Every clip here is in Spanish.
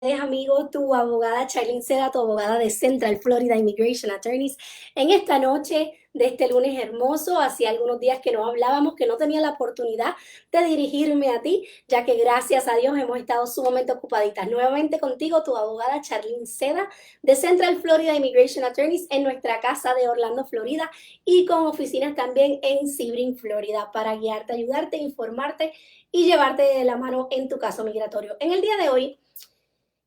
Amigo, tu abogada Charlene Seda, tu abogada de Central Florida Immigration Attorneys, en esta noche de este lunes hermoso. Hacía algunos días que no hablábamos, que no tenía la oportunidad de dirigirme a ti, ya que gracias a Dios hemos estado sumamente ocupaditas. Nuevamente contigo, tu abogada Charlene Seda de Central Florida Immigration Attorneys en nuestra casa de Orlando, Florida, y con oficinas también en Sebring, Florida, para guiarte, ayudarte, informarte y llevarte de la mano en tu caso migratorio. En el día de hoy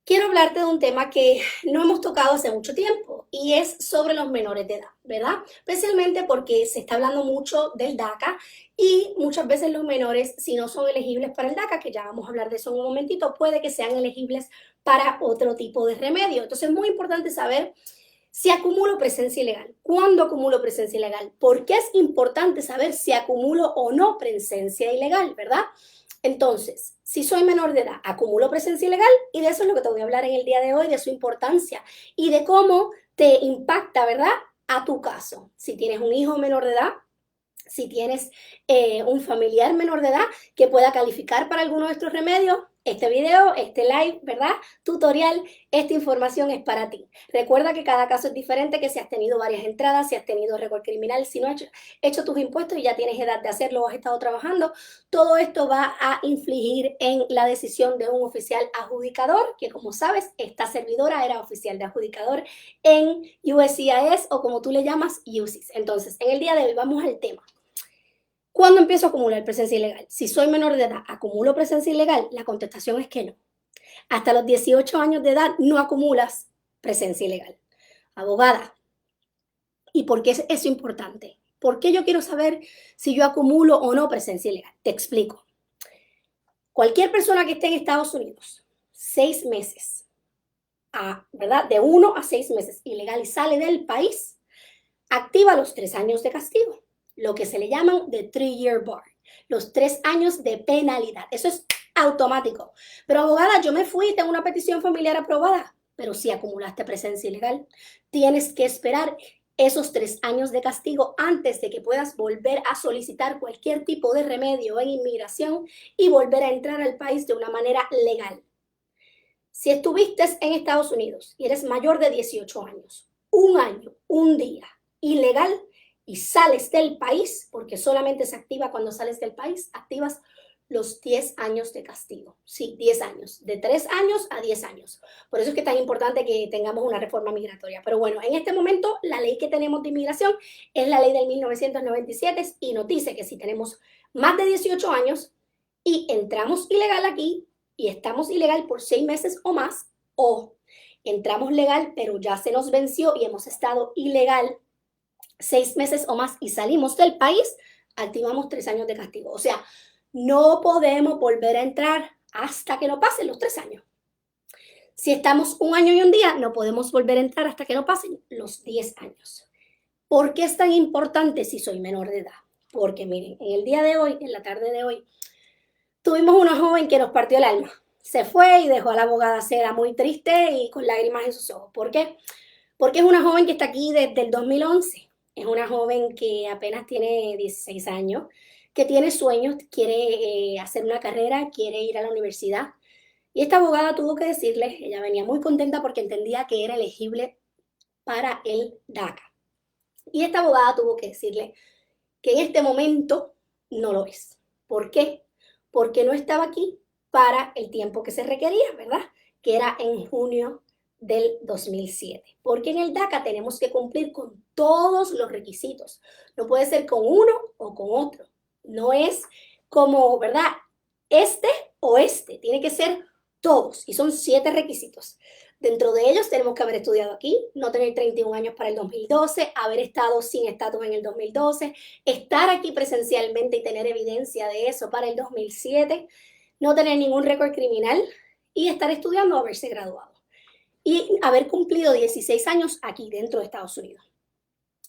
quiero hablarte de un tema que no hemos tocado hace mucho tiempo y es sobre los menores de edad, ¿verdad? Especialmente porque se está hablando mucho del DACA y muchas veces los menores, si no son elegibles para el DACA, que ya vamos a hablar de eso en un momentito, puede que sean elegibles para otro tipo de remedio. Entonces es muy importante saber si acumulo presencia ilegal. ¿Cuándo acumulo presencia ilegal? ¿Por qué es importante saber si acumulo o no presencia ilegal, verdad? Entonces, si soy menor de edad, acumulo presencia ilegal y de eso es lo que te voy a hablar en el día de hoy, de su importancia y de cómo te impacta, ¿verdad? A tu caso. Si tienes un hijo menor de edad, si tienes un familiar menor de edad que pueda calificar para alguno de estos remedios, este video, este live, ¿verdad? Tutorial, esta información es para ti. Recuerda que cada caso es diferente, que si has tenido varias entradas, si has tenido récord criminal, si no has hecho tus impuestos y ya tienes edad de hacerlo o has estado trabajando, todo esto va a infligir en la decisión de un oficial adjudicador, que como sabes, esta servidora era oficial de adjudicador en USCIS o como tú le llamas, UCIS. Entonces, en el día de hoy vamos al tema. ¿Cuándo empiezo a acumular presencia ilegal? Si soy menor de edad, ¿acumulo presencia ilegal? La contestación es que no. Hasta los 18 años de edad no acumulas presencia ilegal. Abogada, ¿y por qué es eso importante? ¿Por qué yo quiero saber si yo acumulo o no presencia ilegal? Te explico. Cualquier persona que esté en Estados Unidos 6 meses, ¿verdad? De 1 a 6 meses ilegal y sale del país, activa los 3 años de castigo, lo que se le llaman the 3-year bar, los 3 años de penalidad. Eso es automático. Pero abogada, yo me fui, tengo una petición familiar aprobada, pero si acumulaste presencia ilegal, tienes que esperar esos 3 años de castigo antes de que puedas volver a solicitar cualquier tipo de remedio en inmigración y volver a entrar al país de una manera legal. Si estuviste en Estados Unidos y eres mayor de 18 años, un año, un día, ilegal, y sales del país, porque solamente se activa cuando sales del país, activas los 10 años de castigo. Sí, 10 años, de 3 años a 10 años. Por eso es que es tan importante que tengamos una reforma migratoria. Pero bueno, en este momento la ley que tenemos de inmigración es la ley del 1997 y nos dice que si tenemos más de 18 años y entramos ilegal aquí y estamos ilegal por 6 meses o más, o entramos legal pero ya se nos venció y hemos estado ilegal 6 meses o más y salimos del país, activamos 3 años de castigo. O sea, no podemos volver a entrar hasta que no pasen los 3 años. Si estamos un año y un día, no podemos volver a entrar hasta que no pasen los 10 años. ¿Por qué es tan importante si soy menor de edad? Porque miren, en el día de hoy, en la tarde de hoy, tuvimos una joven que nos partió el alma. Se fue y dejó a la abogada Seda muy triste y con lágrimas en sus ojos. ¿Por qué? Porque es una joven que está aquí desde el 2011. Es una joven que apenas tiene 16 años, que tiene sueños, quiere hacer una carrera, quiere ir a la universidad. Y esta abogada tuvo que decirle, ella venía muy contenta porque entendía que era elegible para el DACA. Y esta abogada tuvo que decirle que en este momento no lo es. ¿Por qué? Porque no estaba aquí para el tiempo que se requería, ¿verdad? Que era en junio del 2007. Porque en el DACA tenemos que cumplir con todos los requisitos. No puede ser con uno o con otro. No es como, ¿verdad? Este o este. Tiene que ser todos. Y son 7 requisitos. Dentro de ellos tenemos que haber estudiado aquí, no tener 31 años para el 2012, haber estado sin estatus en el 2012, estar aquí presencialmente y tener evidencia de eso para el 2007, no tener ningún récord criminal y estar estudiando o haberse graduado. Y haber cumplido 16 años aquí dentro de Estados Unidos.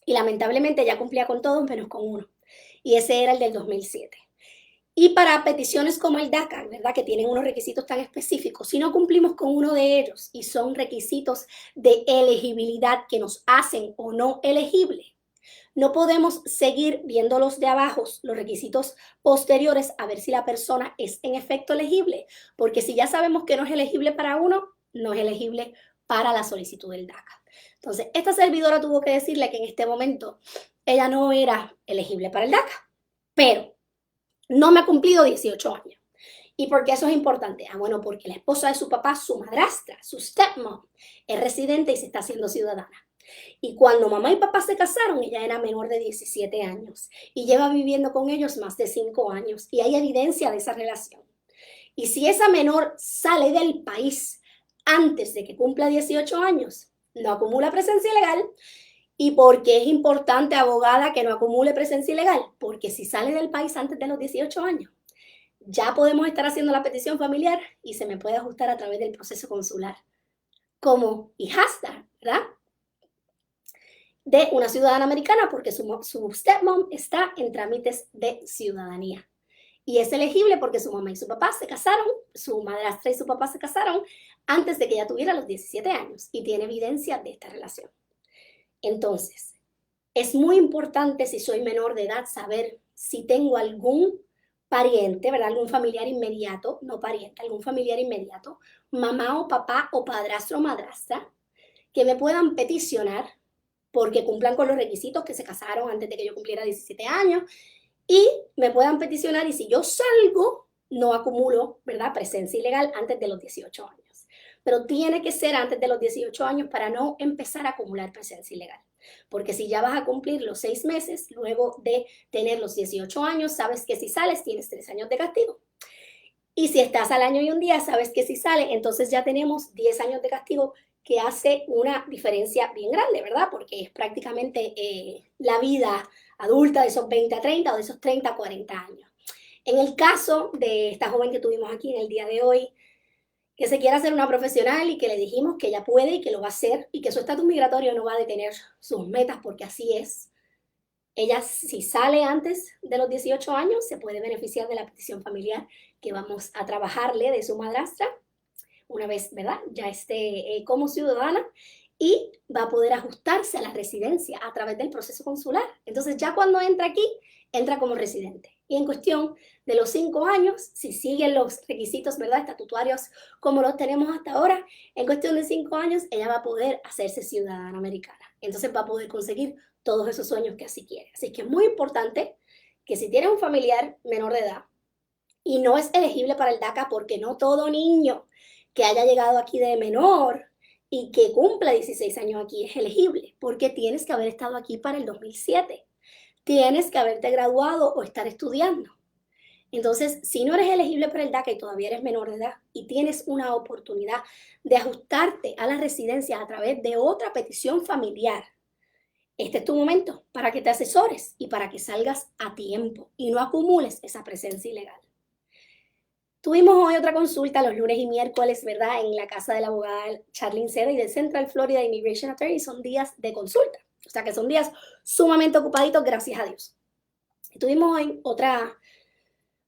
Y lamentablemente ya cumplía con todos menos con uno. Y ese era el del 2007. Y para peticiones como el DACA, ¿verdad? Que tienen unos requisitos tan específicos, si no cumplimos con uno de ellos y son requisitos de elegibilidad que nos hacen o no elegible, no podemos seguir viendo los de abajo, los requisitos posteriores, a ver si la persona es en efecto elegible, porque si ya sabemos que no es elegible para uno, no es elegible para la solicitud del DACA. Entonces, esta servidora tuvo que decirle que en este momento ella no era elegible para el DACA, pero no me ha cumplido 18 años. ¿Y por qué eso es importante? Bueno, porque la esposa de su papá, su madrastra, su stepmom, es residente y se está haciendo ciudadana. Y cuando mamá y papá se casaron, ella era menor de 17 años y lleva viviendo con ellos más de 5 años y hay evidencia de esa relación. Y si esa menor sale del país antes de que cumpla 18 años, no acumula presencia ilegal. ¿Y por qué es importante, abogada, que no acumule presencia ilegal? Porque si sale del país antes de los 18 años, ya podemos estar haciendo la petición familiar y se me puede ajustar a través del proceso consular como hijastra, ¿verdad? De una ciudadana americana porque su stepmom está en trámites de ciudadanía. Y es elegible porque su mamá y su papá se casaron, su madrastra y su papá se casaron antes de que ella tuviera los 17 años y tiene evidencia de esta relación. Entonces, es muy importante si soy menor de edad saber si tengo algún pariente, ¿verdad? Algún familiar inmediato, no pariente, algún familiar inmediato, mamá o papá o padrastro o madrastra, que me puedan peticionar porque cumplan con los requisitos, que se casaron antes de que yo cumpliera 17 años, y me puedan peticionar y si yo salgo, no acumulo, ¿verdad? Presencia ilegal antes de los 18 años. Pero tiene que ser antes de los 18 años para no empezar a acumular presencia ilegal. Porque si ya vas a cumplir los 6 meses, luego de tener los 18 años, sabes que si sales tienes 3 años de castigo. Y si estás al año y un día, sabes que si sales, entonces ya tenemos 10 años de castigo, que hace una diferencia bien grande, ¿verdad? Porque es prácticamente la vida adulta de esos 20 a 30 o de esos 30 a 40 años. En el caso de esta joven que tuvimos aquí en el día de hoy, que se quiere hacer una profesional y que le dijimos que ella puede y que lo va a hacer y que su estatus migratorio no va a detener sus metas porque así es. Ella, si sale antes de los 18 años, se puede beneficiar de la petición familiar que vamos a trabajarle de su madrastra una vez, ¿verdad? Ya esté como ciudadana y va a poder ajustarse a la residencia a través del proceso consular. Entonces ya cuando entra aquí, entra como residente. Y en cuestión de los 5 años, si siguen los requisitos, ¿verdad? Estatutarios como los tenemos hasta ahora, en cuestión de 5 años, ella va a poder hacerse ciudadana americana. Entonces va a poder conseguir todos esos sueños que así quiere. Así que es muy importante que si tienes un familiar menor de edad y no es elegible para el DACA porque no todo niño que haya llegado aquí de menor y que cumpla 16 años aquí es elegible, porque tienes que haber estado aquí para el 2007. Tienes que haberte graduado o estar estudiando. Entonces, si no eres elegible para el DACA y todavía eres menor de edad y tienes una oportunidad de ajustarte a la residencia a través de otra petición familiar, este es tu momento para que te asesores y para que salgas a tiempo y no acumules esa presencia ilegal. Tuvimos hoy otra consulta los lunes y miércoles, ¿verdad? En la casa de la abogada Charlene Seda y del Central Florida Immigration Attorney. Son días de consulta. O sea que son días sumamente ocupaditos, gracias a Dios. Tuvimos hoy otra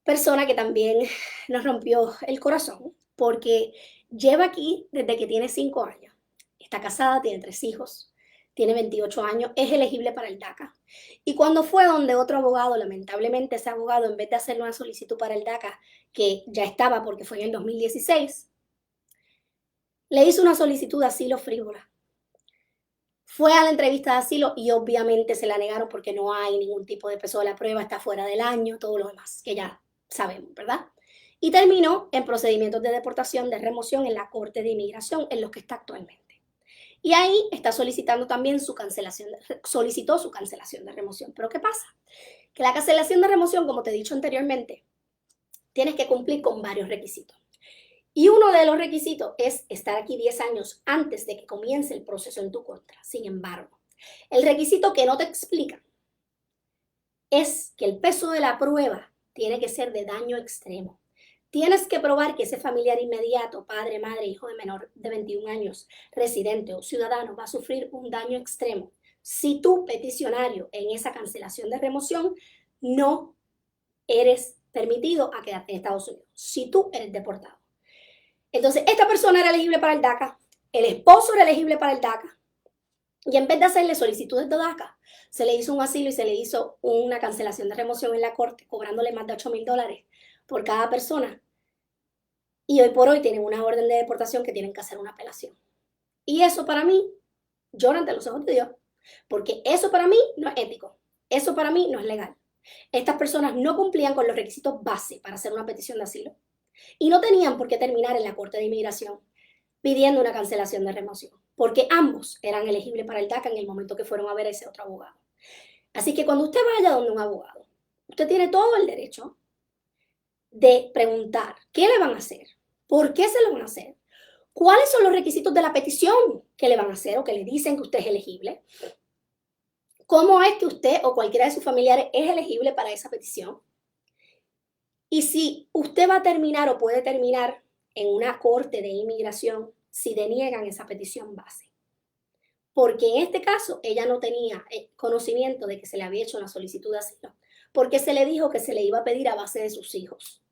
persona que también nos rompió el corazón porque lleva aquí desde que tiene 5 años. Está casada, tiene 3 hijos, tiene 28 años, es elegible para el DACA. Y cuando fue donde otro abogado, lamentablemente ese abogado, en vez de hacerle una solicitud para el DACA, que ya estaba porque fue en el 2016, le hizo una solicitud de asilo frívola. Fue a la entrevista de asilo y obviamente se la negaron porque no hay ningún tipo de peso de la prueba, está fuera del año, todo lo demás, que ya sabemos, ¿verdad? Y terminó en procedimientos de deportación, de remoción en la Corte de Inmigración, en los que está actualmente. Y ahí está solicitando también su cancelación, solicitó su cancelación de remoción. Pero ¿qué pasa? Que la cancelación de remoción, como te he dicho anteriormente, tienes que cumplir con varios requisitos. Y uno de los requisitos es estar aquí 10 años antes de que comience el proceso en tu contra. Sin embargo, el requisito que no te explica es que el peso de la prueba tiene que ser de daño extremo. Tienes que probar que ese familiar inmediato, padre, madre, hijo de menor de 21 años, residente o ciudadano, va a sufrir un daño extremo si tú, peticionario, en esa cancelación de remoción, no eres permitido a quedarte en Estados Unidos, si tú eres deportado. Entonces, esta persona era elegible para el DACA, el esposo era elegible para el DACA, y en vez de hacerle solicitudes de DACA, se le hizo un asilo y se le hizo una cancelación de remoción en la corte, cobrándole más de $8,000 por cada persona. y hoy por hoy tienen una orden de deportación que tienen que hacer una apelación. Y eso para mí llora ante los ojos de Dios, porque eso para mí no es ético, eso para mí no es legal. Estas personas no cumplían con los requisitos base para hacer una petición de asilo y no tenían por qué terminar en la Corte de Inmigración pidiendo una cancelación de remoción, porque ambos eran elegibles para el DACA en el momento que fueron a ver a ese otro abogado. Así que cuando usted vaya donde un abogado, usted tiene todo el derecho de preguntar qué le van a hacer, por qué se lo van a hacer, cuáles son los requisitos de la petición que le van a hacer o que le dicen que usted es elegible, cómo es que usted o cualquiera de sus familiares es elegible para esa petición, y si usted va a terminar o puede terminar en una corte de inmigración si deniegan esa petición base. Porque en este caso ella no tenía conocimiento de que se le había hecho una solicitud de asilo, porque se le dijo que se le iba a pedir a base de sus hijos.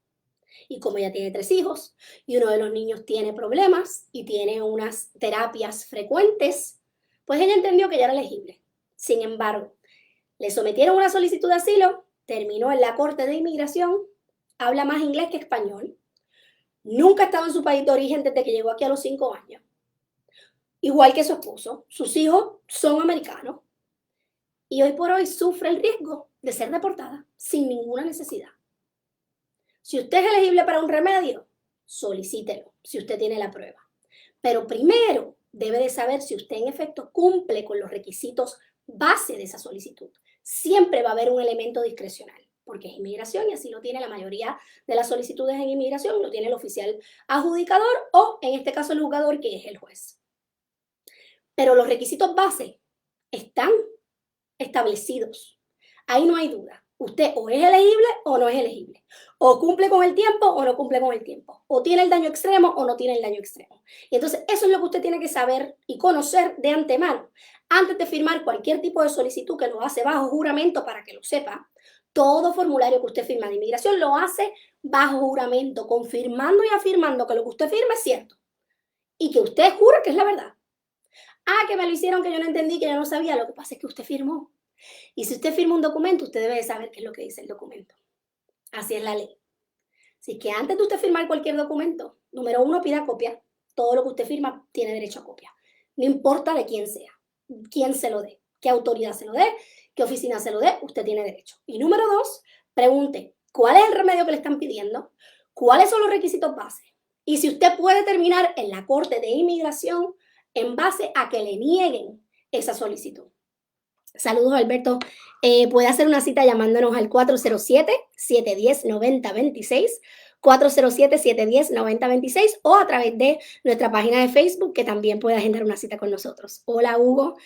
Y como ella tiene 3 hijos y uno de los niños tiene problemas y tiene unas terapias frecuentes, pues ella entendió que ya era elegible. Sin embargo, le sometieron una solicitud de asilo, terminó en la Corte de Inmigración, habla más inglés que español, nunca ha estado en su país de origen desde que llegó aquí a los 5 años, igual que su esposo, sus hijos son americanos y hoy por hoy sufre el riesgo de ser deportada sin ninguna necesidad. Si usted es elegible para un remedio, solicítelo si usted tiene la prueba. Pero primero debe de saber si usted en efecto cumple con los requisitos base de esa solicitud. Siempre va a haber un elemento discrecional, porque es inmigración y así lo tiene la mayoría de las solicitudes en inmigración, lo tiene el oficial adjudicador o en este caso el juzgador, que es el juez. Pero los requisitos base están establecidos. Ahí no hay duda. Usted o es elegible o no es elegible. O cumple con el tiempo o no cumple con el tiempo. O tiene el daño extremo o no tiene el daño extremo. Y entonces eso es lo que usted tiene que saber y conocer de antemano. Antes de firmar cualquier tipo de solicitud, que lo hace bajo juramento para que lo sepa, todo formulario que usted firma de inmigración lo hace bajo juramento, confirmando y afirmando que lo que usted firma es cierto. Y que usted jura que es la verdad. Ah, que me lo hicieron, que yo no entendí, que yo no sabía. Lo que pasa es que usted firmó. Y si usted firma un documento, usted debe de saber qué es lo que dice el documento. Así es la ley. Así que antes de usted firmar cualquier documento, número 1, pida copia. Todo lo que usted firma tiene derecho a copia. No importa de quién sea, quién se lo dé, qué autoridad se lo dé, qué oficina se lo dé, usted tiene derecho. Y número 2, pregunte cuál es el remedio que le están pidiendo, cuáles son los requisitos base. Y si usted puede terminar en la Corte de Inmigración en base a que le nieguen esa solicitud. Saludos, Alberto. Puede hacer una cita llamándonos al 407-710-9026, 407-710-9026 o a través de nuestra página de Facebook, que también puede agendar una cita con nosotros. Hola, Hugo.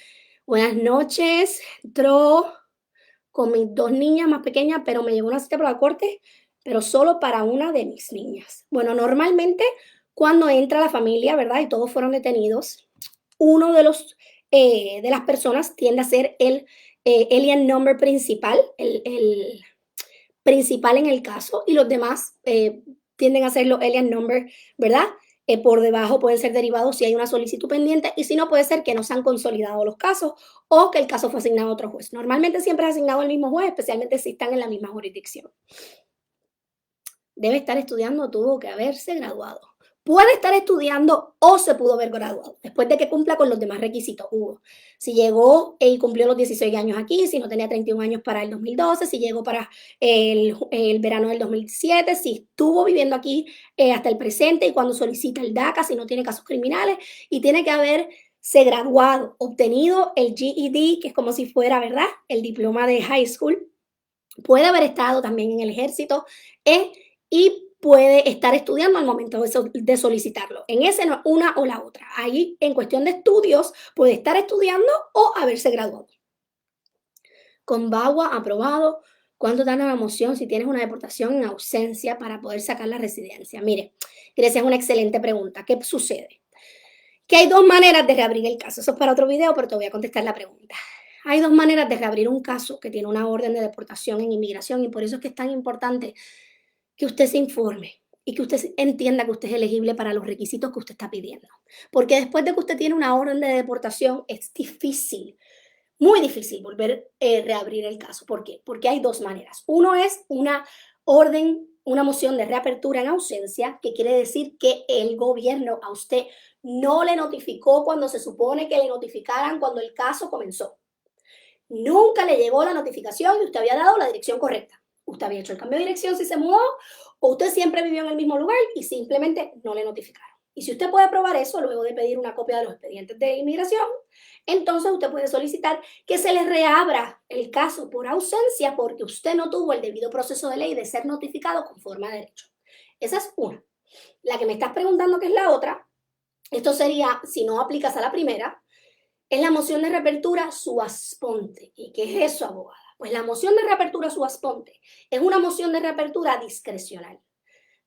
Buenas noches. Entro con mis 2 niñas más pequeñas, pero me llegó una cita para la corte, pero solo para una de mis niñas. Bueno, normalmente cuando entra la familia, ¿verdad? Y todos fueron detenidos, uno de las personas tiende a ser el alien number principal, el principal en el caso, y los demás tienden a ser los alien number, ¿verdad? Por debajo pueden ser derivados si hay una solicitud pendiente y si no puede ser que no se han consolidado los casos o que el caso fue asignado a otro juez. Normalmente siempre es asignado al mismo juez, especialmente si están en la misma jurisdicción. Debe estar estudiando, tuvo que haberse graduado. Puede estar estudiando o se pudo haber graduado después de que cumpla con los demás requisitos. Hugo, si llegó y cumplió los 16 años aquí, si no tenía 31 años para el 2012, si llegó para el verano del 2007, si estuvo viviendo aquí hasta el presente y cuando solicita el DACA, si no tiene casos criminales, y tiene que haberse graduado, obtenido el GED, que es como si fuera, ¿verdad?, el diploma de high school. Puede haber estado también en el ejército y puede estar estudiando al momento de solicitarlo. En ese no es una o la otra. Ahí, en cuestión de estudios, puede estar estudiando o haberse graduado. Con VAWA aprobado, ¿cuánto dan la moción si tienes una deportación en ausencia para poder sacar la residencia? Mire, Grecia, es una excelente pregunta. ¿Qué sucede? Que hay 2 maneras de reabrir el caso. Eso es para otro video, pero te voy a contestar la pregunta. Hay 2 maneras de reabrir un caso que tiene una orden de deportación en inmigración y por eso es que es tan importante que usted se informe y que usted entienda que usted es elegible para los requisitos que usted está pidiendo. Porque después de que usted tiene una orden de deportación, es difícil, muy difícil volver a reabrir el caso. ¿Por qué? Porque hay 2 maneras. Uno es una orden una moción de reapertura en ausencia, que quiere decir que el gobierno a usted no le notificó cuando se supone que le notificaran cuando el caso comenzó. Nunca le llegó la notificación y usted había dado la dirección correcta. Usted había hecho el cambio de dirección si se mudó, o usted siempre vivió en el mismo lugar y simplemente no le notificaron. Y si usted puede probar eso, luego de pedir una copia de los expedientes de inmigración, entonces usted puede solicitar que se le reabra el caso por ausencia porque usted no tuvo el debido proceso de ley de ser notificado conforme a derecho. Esa es una. La que me estás preguntando, que es la otra, esto sería, si no aplicas a la primera, es la moción de reapertura suasponte. ¿Y qué es eso, abogada? Pues la moción de reapertura suasponte es una moción de reapertura discrecional.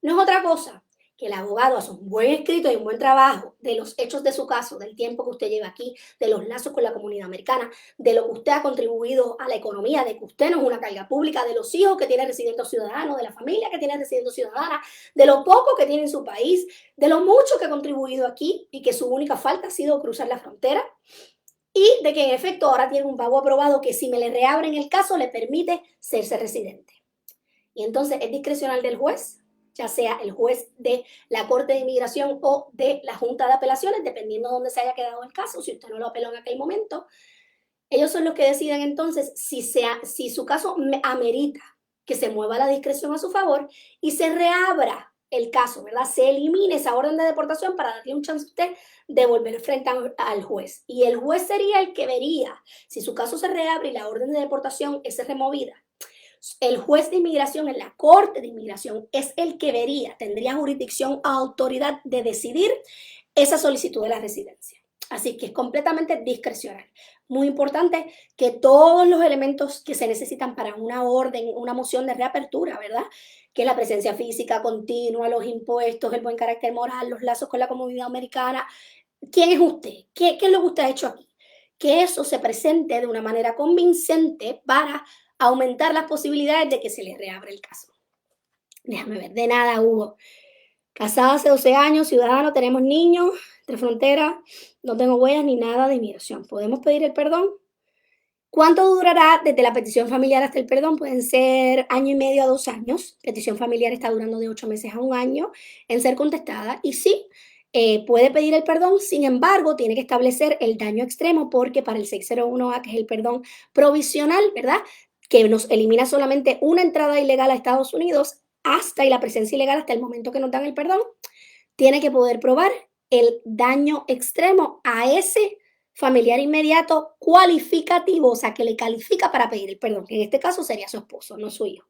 No es otra cosa que el abogado hace un buen escrito y un buen trabajo de los hechos de su caso, del tiempo que usted lleva aquí, de los lazos con la comunidad americana, de lo que usted ha contribuido a la economía, de que usted no es una carga pública, de los hijos que tiene residentes ciudadanos, de la familia que tiene residentes ciudadana, de lo poco que tiene en su país, de lo mucho que ha contribuido aquí y que su única falta ha sido cruzar la frontera, y de que en efecto ahora tiene un pago aprobado que si me le reabren el caso le permite serse residente. Y entonces es discrecional del juez, ya sea el juez de la Corte de Inmigración o de la Junta de Apelaciones, dependiendo de dónde se haya quedado el caso, si usted no lo apeló en aquel momento. Ellos son los que deciden entonces si su caso amerita que se mueva la discreción a su favor y se reabra el caso, ¿verdad? Se elimine esa orden de deportación para darle un chance a usted de volver frente al juez. Y el juez sería el que vería si su caso se reabre y la orden de deportación es removida. El juez de inmigración en la Corte de Inmigración es el que vería, tendría jurisdicción, autoridad de decidir esa solicitud de la residencia. Así que es completamente discrecional. Muy importante que todos los elementos que se necesitan para una orden, una moción de reapertura, ¿verdad? Que es la presencia física continua, los impuestos, el buen carácter moral, los lazos con la comunidad americana. ¿Quién es usted? ¿Qué es lo que usted ha hecho aquí? Que eso se presente de una manera convincente para aumentar las posibilidades de que se le reabra el caso. Déjame ver, de nada, Hugo. Casada hace 12 años, ciudadano, tenemos niños, entre fronteras, no tengo huellas ni nada de inmigración. ¿Podemos pedir el perdón? ¿Cuánto durará desde la petición familiar hasta el perdón? Pueden ser 1.5 años a 2 años. Petición familiar está durando de 8 meses a 1 año en ser contestada. Y sí, puede pedir el perdón, sin embargo, tiene que establecer el daño extremo porque para el 601A, que es el perdón provisional, ¿verdad? Que nos elimina solamente una entrada ilegal a Estados Unidos hasta y la presencia ilegal hasta el momento que nos dan el perdón, tiene que poder probar el daño extremo a ese familiar inmediato cualificativo, o sea, que le califica para pedir el perdón, que en este caso sería su esposo, no su hijo.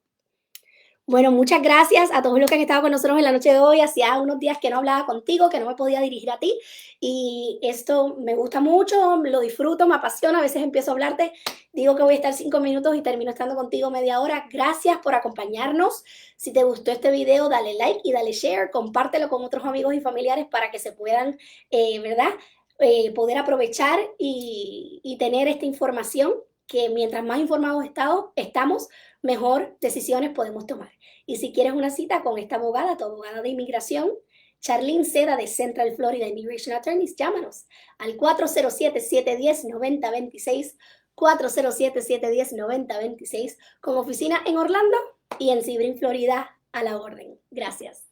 Bueno, muchas gracias a todos los que han estado con nosotros en la noche de hoy. Hacía unos días que no hablaba contigo, que no me podía dirigir a ti. Y esto me gusta mucho, lo disfruto, me apasiona. A veces empiezo a hablarte, digo que voy a estar 5 minutos y termino estando contigo media hora. Gracias por acompañarnos. Si te gustó este video, dale like y dale share. Compártelo con otros amigos y familiares para que se puedan, ¿verdad? Poder aprovechar y tener esta información, que mientras más informados estamos, mejor decisiones podemos tomar. Y si quieres una cita con esta abogada, tu abogada de inmigración, Charlene Seda de Central Florida Immigration Attorneys, llámanos al 407-710-9026, 407-710-9026, con oficina en Orlando y en Sebring, Florida, a la orden. Gracias.